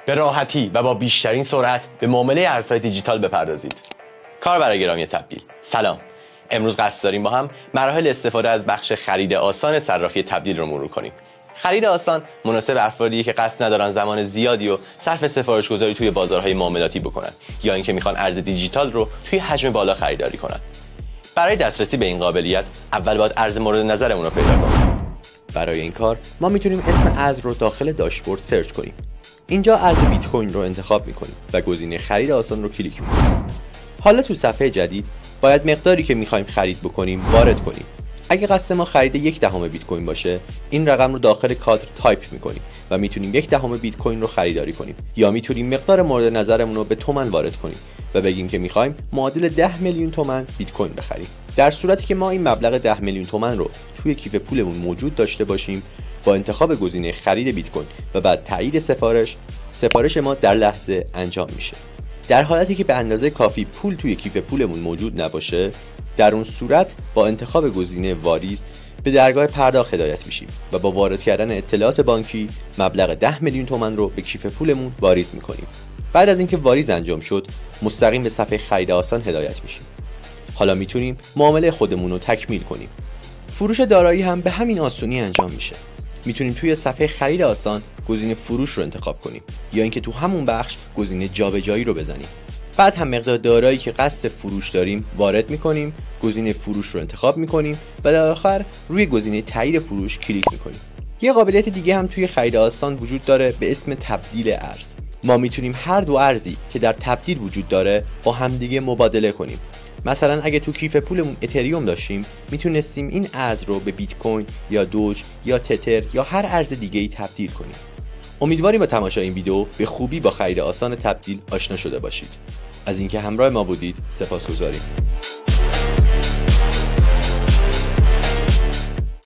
به راحتی و با بیشترین سرعت به معامله ارزهای دیجیتال بپردازید. کاربر گرامی تبدیل، سلام. امروز قصد داریم با هم مراحل استفاده از بخش خرید آسان صرافی تبدیل رو مرور کنیم. خرید آسان مناسب افرادیه که قصد ندارن زمان زیادی و صرف سفارش گذاری توی بازارهای معاملاتی بکنن یا اینکه میخوان ارز دیجیتال رو توی حجم بالا خریداری کنن. برای دسترسی به این قابلیت اول باید ارز مورد نظرمون رو پیدا کنیم. برای این کار ما میتونیم اسم ارز رو داخل داشبورد سرچ کنیم. اینجا ارز بیت کوین رو انتخاب میکنیم و گزینه خرید آسان رو کلیک میکنیم. حالا تو صفحه جدید باید مقداری که میخوایم خرید بکنیم وارد کنیم. اگه قصد ما خرید 0.1 بیت کوین باشه، این رقم رو داخل کادر تایپ میکنیم و میتونیم 0.1 بیت کوین رو خریداری کنیم، یا میتونیم مقدار مورد نظرمون رو به تومن وارد کنیم و بگیم که میخوایم معادل 10 میلیون تومن بیت کوین بخریم. در صورتی که ما این مبلغ 10 میلیون تومن رو توی کیف پولمون موجود داشته باشیم، با انتخاب گزینه خرید بیت کوین و بعد تایید سفارش ما در لحظه انجام میشه. در حالتی که به اندازه کافی پول توی کیف پولمون موجود نباشه، در اون صورت با انتخاب گزینه واریز به درگاه پرداخت هدایت میشیم و با وارد کردن اطلاعات بانکی مبلغ 10 میلیون تومان رو به کیف پولمون واریز میکنیم. بعد از اینکه واریز انجام شد، مستقیم به صفحه خرید آسان هدایت میشیم. حالا میتونیم معامله خودمون رو تکمیل کنیم. فروش دارایی هم به همین آسونی انجام میشه. میتونیم توی صفحه خرید آسان گزینه فروش رو انتخاب کنیم یا اینکه تو همون بخش گزینه جابجایی رو بزنیم. بعد هم مقدار دارایی که قصد فروش داریم وارد میکنیم، گزینه فروش رو انتخاب میکنیم و در آخر روی گزینه تایید فروش کلیک میکنیم. یه قابلیت دیگه هم توی خرید آسان وجود داره به اسم تبدیل ارز. ما میتونیم هر دو ارزی که در تبدیل وجود داره با همدیگه مبادله کنیم. مثلا اگه تو کیف پولمون اتریوم داشتیم، میتونستیم این ارز رو به بیت کوین یا دوج یا تتر یا هر ارز دیگه‌ای تبدیل کنیم. امیدواریم با تماشای این ویدیو به خوبی با خرید آسان تبدیل آشنا شده باشید. از اینکه همراه ما بودید سپاسگزاریم.